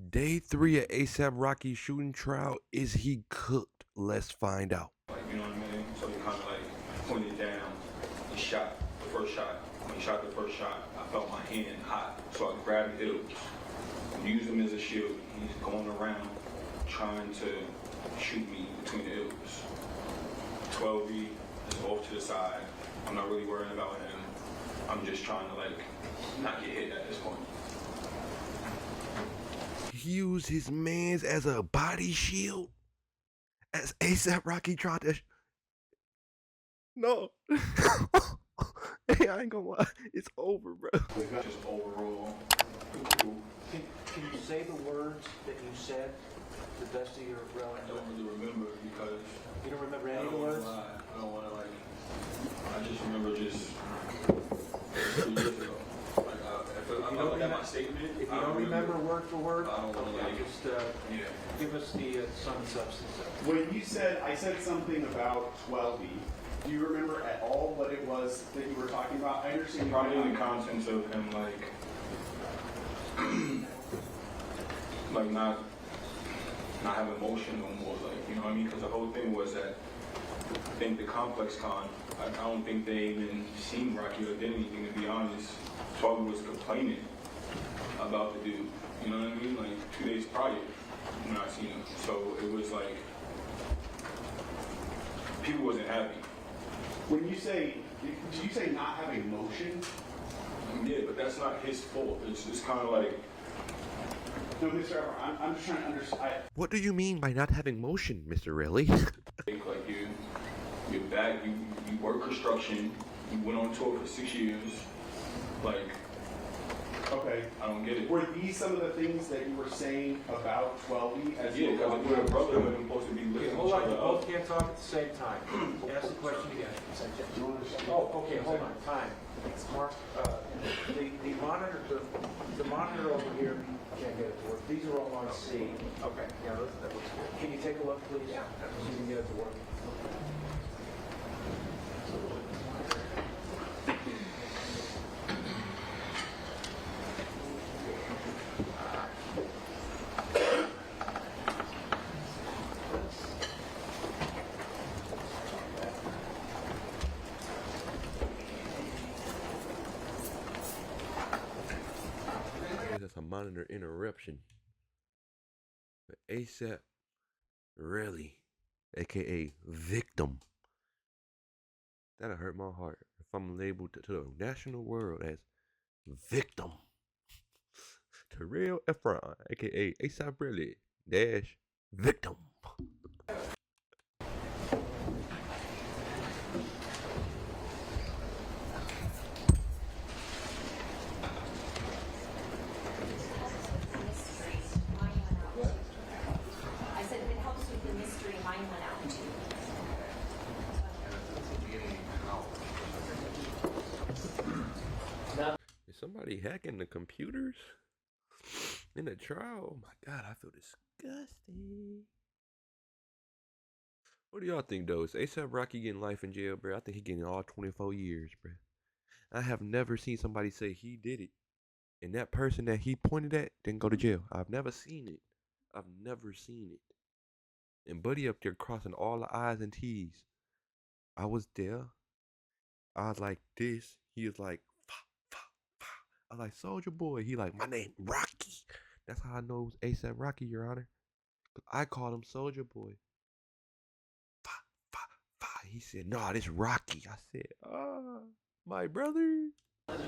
Day 3 of ASAP Rocky shooting trial. Is he cooked? Let's find out. Like, you know what I mean? So he kind of like pointed down. He shot the first shot. When he shot the first shot, I felt my hand hot. So I grabbed Ills and used him as a shield. He's going around trying to shoot me between the Ills. 12B is off to the side. I'm not really worrying about him. I'm just trying to like not get hit at this point. He used his mans as a body shield? As ASAP Rocky tried to... No. Hey, I ain't gonna lie. It's over, bro. Just overall, cool. Can you say the words that you said to the best of your I don't relative? really remember because You don't remember I any of don't the want words? to lie. I don't want to like. I just remember just 2 years ago. Like I felt like my statement. If you don't remember word for word, I don't wanna okay, like- just Yeah. give us the sum and substance of it. When you said, I said something about 12E, do you remember at all what it was that you were talking about? I understand you Probably in might the not- contents of him like, like not having motion no more. Like, you know what I mean? Because the whole thing was that I think the complex con. I don't think they even seen Rocky or did anything. To be honest, 12 was complaining about the dude. You know what I mean? Like 2 days prior, when I seen him. So it was like people wasn't happy. When you say, did you say not having motion? Yeah, but that's not his fault. It's kind of like. No, Mr. Ever, I'm just trying to understand. What do you mean by not having motion, Mr. Riley? Think like you're back, you work construction, you went on tour for 6 years, like, Okay. I don't get it. Were these some of the things that you were saying about 12E as Yeah, you were because we're a brother, we're supposed to be Okay, lifting hold each on, you other both up. can't talk at the same time. Ask the question again. You want to- Oh, okay, hold on, time. Mark, the monitor over here can't get it to work. These are all on C. Okay. Yeah, that looks good. Can you take a look, please? Yeah. So you can get it to work. That's a monitor interruption. But ASAP Riley, aka Victim. That'll hurt my heart if I'm labeled to the national world as Victim. Terrell Efron, aka ASAP Riley, dash Victim. I said if it helps with the mystery, mine went out too. Is somebody hacking the computers in the trial? Oh my god, I feel disgusting. What do y'all think though? Is ASAP Rocky getting life in jail, bro? I think he getting all 24 years, bro. I have never seen somebody say he did it, and that person that he pointed at didn't go to jail. I've never seen it. I've never seen it. And Buddy up there crossing all the I's and T's. I was there. I was like this. He was like, fa, fa, fa. I was like, Soldier Boy. He like, my name Rocky. That's how I know it was ASAP Rocky, Your Honor. I called him Soldier Boy. Fa, fa, fa. He said, nah, this Rocky. I said, my brother. Let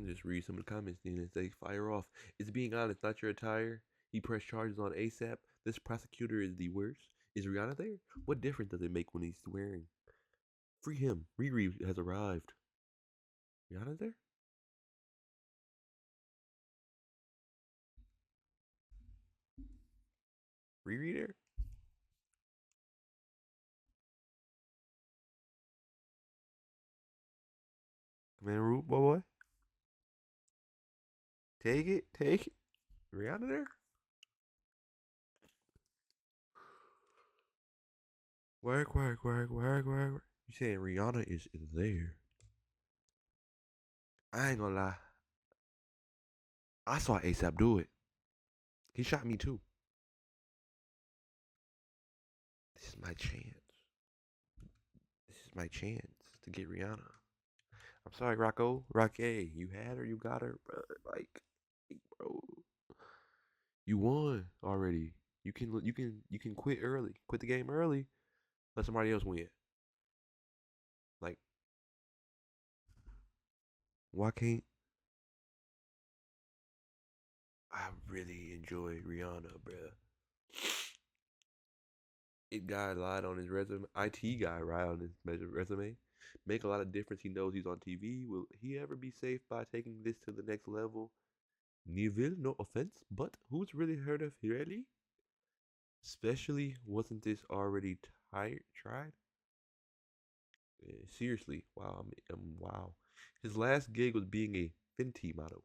me just read some of the comments then and say, fire off. It's being honest, not your attire. He pressed charges on ASAP. This prosecutor is the worst. Is Rihanna there? What difference does it make when he's wearing? Free him. Riri has arrived. Rihanna there? Riri there? Come in, Root boy. Take it, take it. Rihanna there? Work. You saying Rihanna is there? I ain't gonna lie. I saw ASAP do it. He shot me too. This is my chance. This is my chance to get Rihanna. I'm sorry, Rocco. Rocky, you had her, you got her, bro. Like, bro, you won already. You can quit early. Quit the game early. Let somebody else win. Like, why can't I really enjoy Rihanna, bruh? It guy lied on his resume. IT guy lied on his resume. Make a lot of difference. He knows he's on TV. Will he ever be safe by taking this to the next level? Neville, no offense, but who's really heard of Hireli? Especially, wasn't this already tried? Seriously, wow, wow. His last gig was being a Fenty model,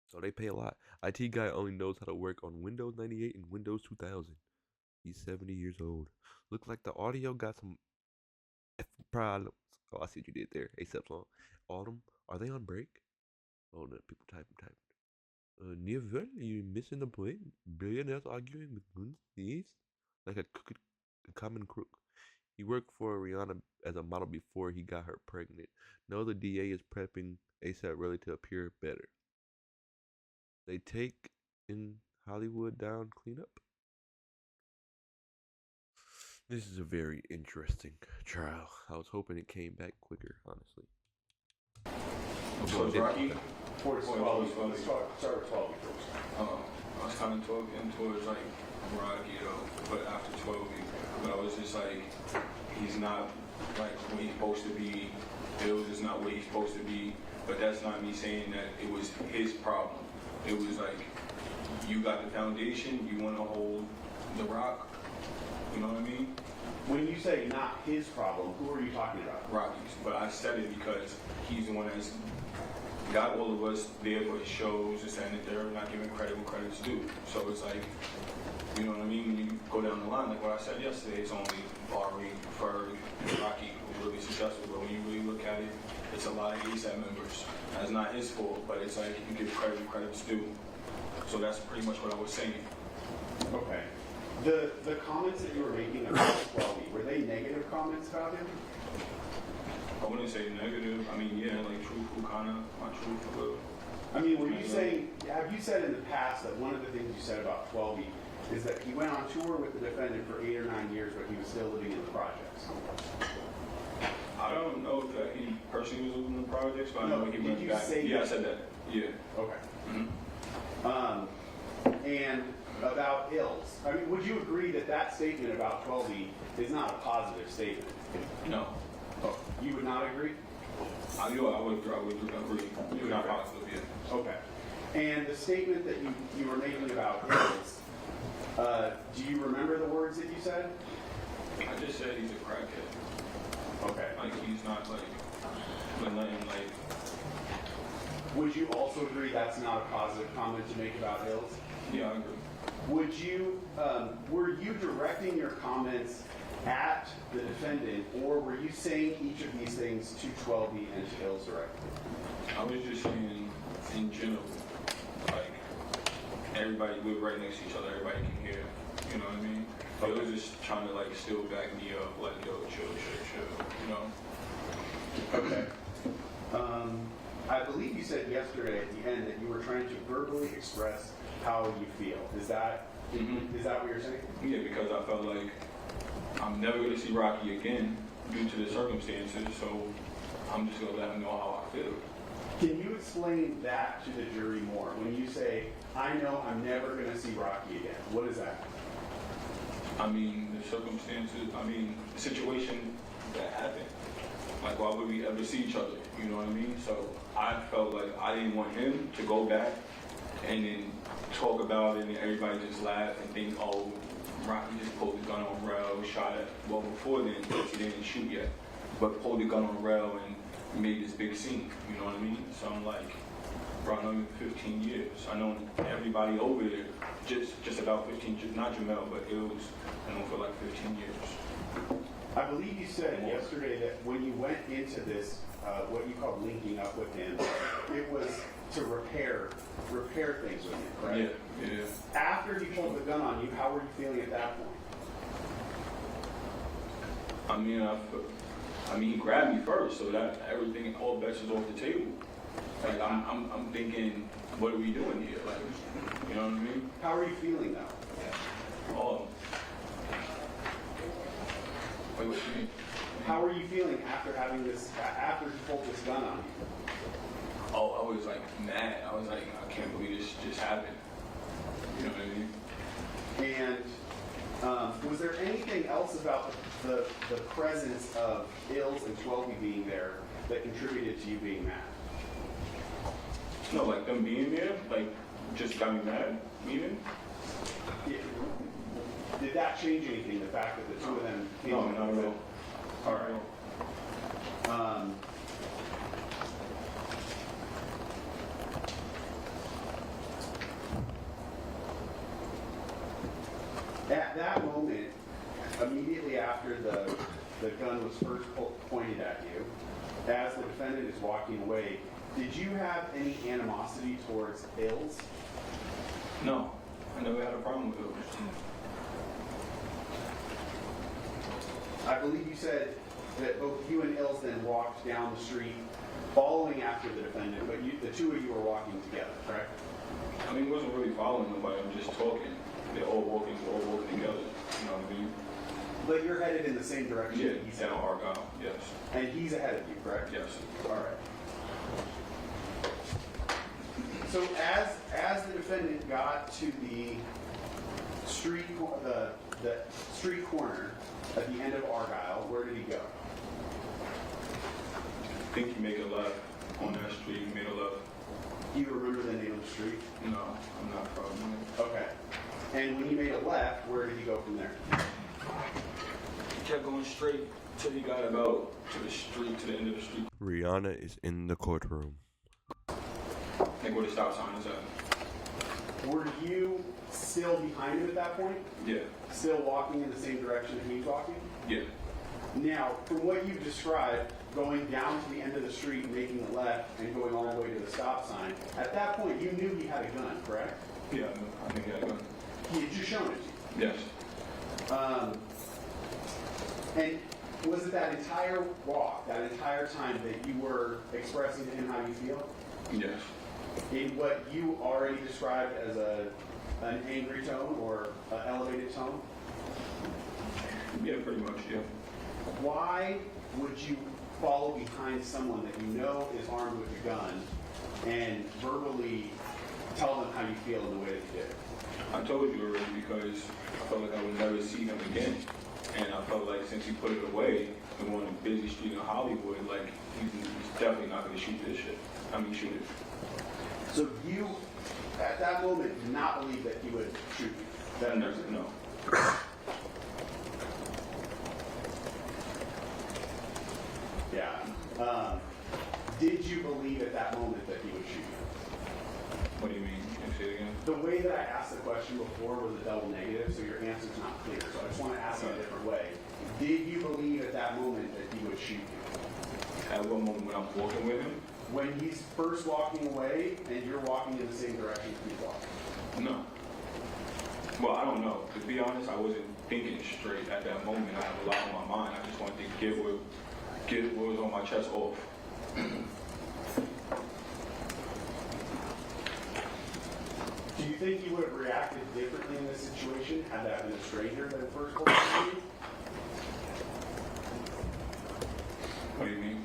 so they pay a lot. IT guy only knows how to work on Windows 98 and Windows 2000. He's 70 years old. Look like the audio got some problems. Oh, I see what you did there. ASAP song. Autumn, are they on break? Oh no, people type. Never, you missing the point. Billionaires arguing with goons, thieves, like a common crook. He worked for Rihanna as a model before he got her pregnant. No, the DA is prepping ASAP really to appear better. They take in Hollywood down cleanup. This is a very interesting trial. I was hoping it came back quicker, honestly. So it's Rocky. Towards 12, let's start with 12 first. I was kind of talking towards like Rocky though, but after 12, but I was just like, he's not like where he's supposed to be. Bills is not where he's supposed to be. But that's not me saying that it was his problem. It was like, you got the foundation, you want to hold the rock. You know what I mean? When you say not his problem, who are you talking about? Rockies. But I said it because he's the one that's got all of us there for his shows, this and that. They're not giving credit where credit's due. So it's like, you know what I mean? When you go down the line, like what I said yesterday, it's only Ari, Ferg, and Rocky who's really successful. But when you really look at it, it's a lot of ASAP members. That's not his fault, but it's like you give credit where credit's due. So that's pretty much what I was saying. Okay. The comments that you were making about Swelby, were they negative comments about him? I wouldn't say negative. I mean, yeah, like truthful, kind of, not truthful. I mean, were you saying, have you said in the past that one of the things you said about Swelby is that he went on tour with the defendant for 8 or 9 years, but he was still living in the projects? I don't know if that he personally was living in the projects, but I know he did went you back. say Yeah, that? I said that. Yeah. Okay. Mm-hmm. And about ills, I mean, would you agree that that statement about 12E is not a positive statement? No. Oh, you would not agree? I would agree. You're not positive, yeah. Okay. And the statement that you were making about ills, do you remember the words that you said? I just said he's a crackhead. Okay. Like he's not like nothing like. Would you also agree that's not a positive comment to make about ills? Yeah, I agree. Would you, were you directing your comments at the defendant, or were you saying each of these things to 12E and to ills directly? I was just saying in general, like everybody, we're right next to each other, everybody can hear. You know what I mean? They was just trying to like still back me up, like yo, chill, you know? Okay. I believe you said yesterday at the end that you were trying to verbally express how you feel. Is that what you're saying? Yeah, because I felt like I'm never going to see Rocky again due to the circumstances, so I'm just going to let him know how I feel. Can you explain that to the jury more? When you say, I know I'm never going to see Rocky again, what is that? I mean, the circumstances, the situation that happened. Like, why would we ever see each other? You know what I mean? So I felt like I didn't want him to go back and then talk about it and everybody just laugh and think, oh, Rocky just pulled the gun on rail, shot it. Well, before then, he didn't shoot yet, but pulled the gun on rail and made this big scene. You know what I mean? So I'm like, bro, I know you 15 years. I know everybody over there, just about 15 years, not Jamel, but it was, I know, for like 15 years. I believe you said yesterday that when you went into this what you called linking up with him, it was to repair things with him, right? Yeah. After he pulled the gun on you, how were you feeling at that point? He grabbed me first, so that everything, all bets is off the table. Like I'm thinking, what are we doing here? Like, you know what I mean? How are you feeling though? Oh. Wait, what you mean? How are you feeling after having this? After he pulled this gun on you? Oh, I was like mad. I was like, I can't believe this just happened. You know what I mean? And was there anything else about the presence of Ills and Twelby being there that contributed to you being mad? No, like them being there, like just got me mad. Meaning? Yeah. Did that change anything? The fact that the two of them came No, together? not at all. All right. At that moment, immediately after the gun was first pointed at you, as the defendant is walking away, did you have any animosity towards Ills? No, I never had a problem with it. I believe you said that both you and Ills then walked down the street following after the defendant, but the two of you were walking together, correct? I mean, it wasn't really following nobody. I'm just talking. We're all walking together. You know what I mean? But you're headed in the same direction Yeah, that he's down headed. Argyle. Yes. And he's ahead of you, correct? Yes. All right. So as the defendant got to the street corner at the end of Argyle, where did he go? I think he made a left on that street. He made a left. Do you remember the name of the street? No, I'm not proud of it. Okay. And when he made a left, where did he go from there? He kept going straight till he got about to the street, to the end of the street. Rihanna is in the courtroom. Like where the stop sign is at. Were you still behind him at that point? Yeah. Still walking in the same direction that he's walking? Yeah. Now, from what you've described, going down to the end of the street, making a left, and going all the way to the stop sign, at that point you knew he had a gun, correct? Yeah, I think he had a gun. He had just shown it to you. Yes. And was it that entire walk, that entire time that you were expressing to him how you feel? Yes. In what you already described as an angry tone or an elevated tone? Yeah, pretty much, yeah. Why would you follow behind someone that you know is armed with a gun and verbally tell them how you feel in the way that you did? I told you already because I felt like I would never see him again. And I felt like since he put it away in one busy street in Hollywood, like he's definitely not going to shoot this shit. Shoot it. So you, at that moment, did not believe that he would shoot you? That No. Yeah. Did you believe at that moment that he would shoot you? What do you mean? Can you say it again? The way that I asked the question before was a double negative, so your answer's not clear. So I just want to ask it a different way. Did you believe at that moment that he would shoot you? At what moment when I'm walking with him? When he's first walking away and you're walking in the same direction as he's walking? No. Well, I don't know. To be honest, I wasn't thinking straight at that moment. I had a lot on my mind. I just wanted to get what was on my chest off. Do you think you would have reacted differently in this situation had that been a stranger that first pulled the gun? What do you mean?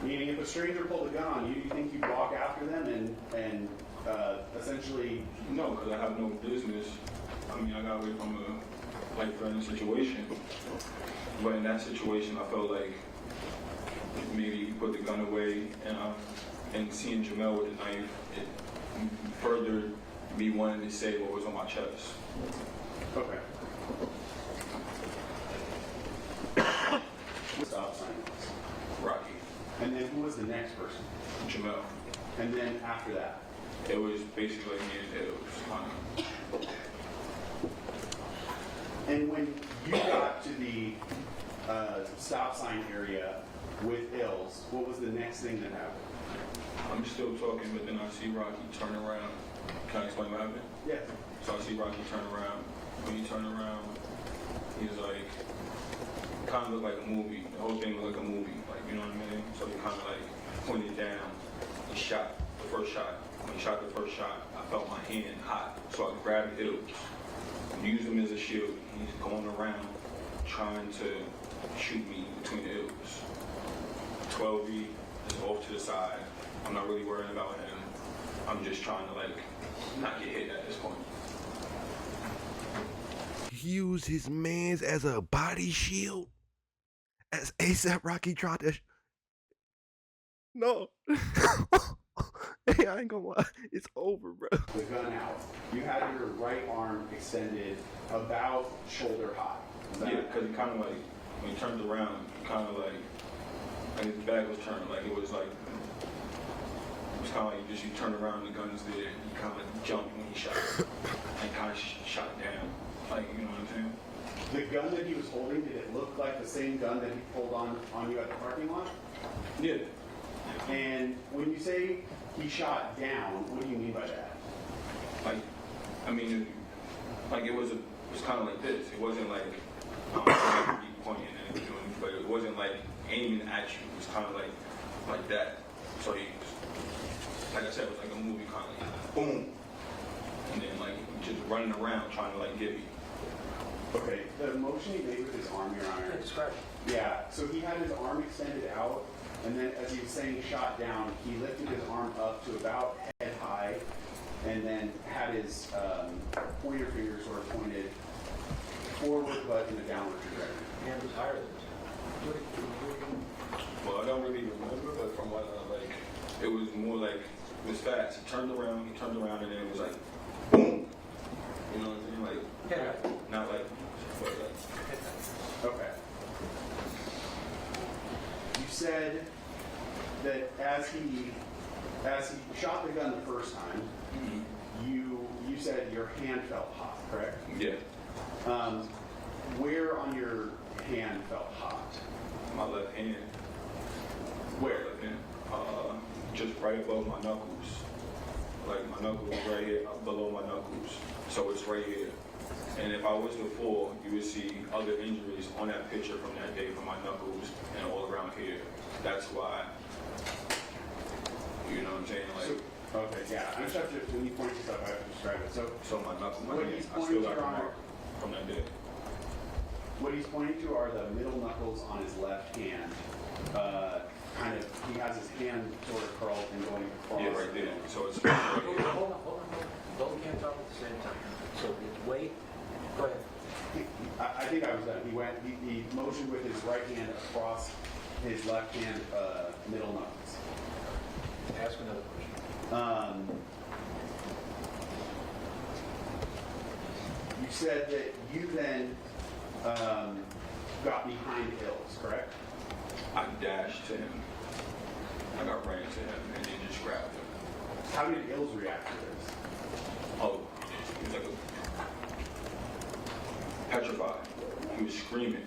Meaning, if a stranger pulled a gun on you, do you think you'd walk after them and essentially? No, because I have no business. I got away from a life-threatening situation. But in that situation, I felt like maybe he put the gun away, and seeing Jamel with the knife, it furthered me wanting to say what was on my chest. Okay. Stop sign was. Rocky. And then who was the next person? Jamel. And then after that? It was basically like me and it was kind of. And when you got to the stop sign area with Ills, what was the next thing that happened? I'm still talking, but then I see Rocky turn around. Can I explain what happened? Yeah. So I see Rocky turn around. When he turned around, he's like, kind of looked like a movie. The whole thing looked like a movie, like, you know what I mean? So he kind of like pointed down. He shot the first shot. When he shot the first shot, I felt my hand hot, so I grabbed Ills, used him as a shield. He's going around trying to shoot me between the Ills. 12V is off to the side. I'm not really worrying about him. I'm just trying to like not get hit at this point. He used his mans as a body shield? As asaprocky tried to... No. Hey, I ain't gonna lie. It's over, bro. The gun out. You had your right arm extended about shoulder high. Is that Yeah, because he kind of like, when he turned around, he kind of like his back was turned, like it was kind of like you turn around, the gun's there, and he kind of jumped when he shot, and kind of shot down, like, you know what I'm saying? the gun that he was holding, did it look like the same gun that he pulled on you at the parking lot? Yeah. And when you say he shot down, what do you mean by that? Like, I mean, like it was kind of like this. It wasn't like he pointing and doing, but it wasn't like aiming at you. It was kind of like that. So he, like I said, it was like a movie, kind of like boom, and then like just running around trying to like get me. Okay, the motion he made with his arm, Your Honor. Describe. Yeah, so he had his arm extended out, and then as he was saying shot down, he lifted his arm up to about head high, and then had his pointer finger sort of pointed forward but in a downward trajectory. Hand was higher than this. Well, I don't really remember, but from what it was more like it was fast. He turned around, and then it was like boom. You know what I'm saying? Like not like. But like Okay. You said that as he shot the gun the first time, you said your hand felt hot, correct? yeah, Where on your hand felt hot? my left hand. Where? Left hand. Just right above my knuckles. Like my knuckles is right here, below my knuckles. So it's right here. And if I was to fall, you would see other injuries on that picture from that day from my knuckles and all around here. That's why. You know what I'm saying? Like, Okay, yeah. I just have to, when you point this up, I have to describe it. so my knuckle, my What hand, he's I still pointing got to, the Your mark from that day. What he's pointing to are the middle knuckles on his left hand. He has his hand sort of curled and going across. Yeah, right there. So it's Hold on. Both can't talk at the same time. So wait. Go ahead. I think I was done. He motioned with his right hand across his left hand middle knuckles. Ask another question. You said that you then got behind Hills, correct? I dashed to him. I got ran to him and then just grabbed him. How did Hills react to this? Oh, he was like petrified. He was screaming.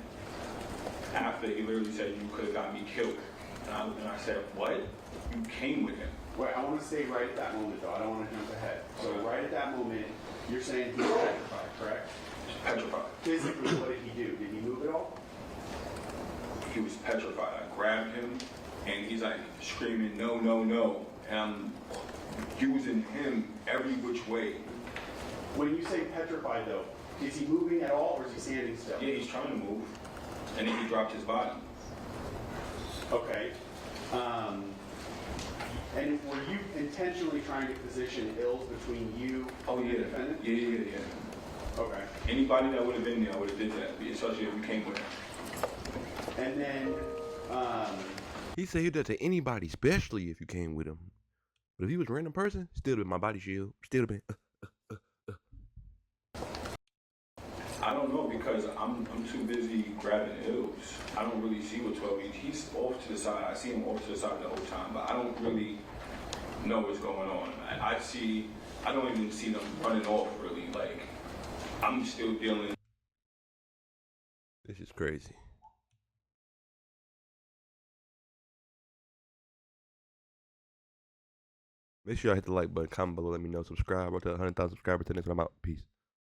After he literally said, "You could have got me killed." And I said, "What? You came with him?" Wait, I want to stay right at that moment, though. I don't want to jump ahead. So right at that moment, you're saying he was petrified, correct? Petrified. Physically, what did he do? Did he move at all? He was petrified. I grabbed him, and he's like screaming, "No, no, no!" And I'm using him every which way. When you say petrified, though, is he moving at all, or is he standing still? Yeah, he's trying to move, and then he dropped his body. Okay. And were you intentionally trying to position Ills between you Oh and yeah, the defendant? yeah. Okay. Anybody that would have been there, I would have did that, especially if you came with him. And then, He said he'd do that to anybody, especially if you came with him. But if he was a random person, still been my body shield. Still been. I don't know because I'm too busy grabbing Ills. I don't really see what 12 is. He's off to the side. I see him off to the side the whole time, but I don't really know what's going on. I don't even see them running off really. Like, I'm still dealing. This is crazy. Make sure y'all hit the like button, comment below, let me know, subscribe. I'll tell 100,000 subscribers to next one. I'm out. Peace.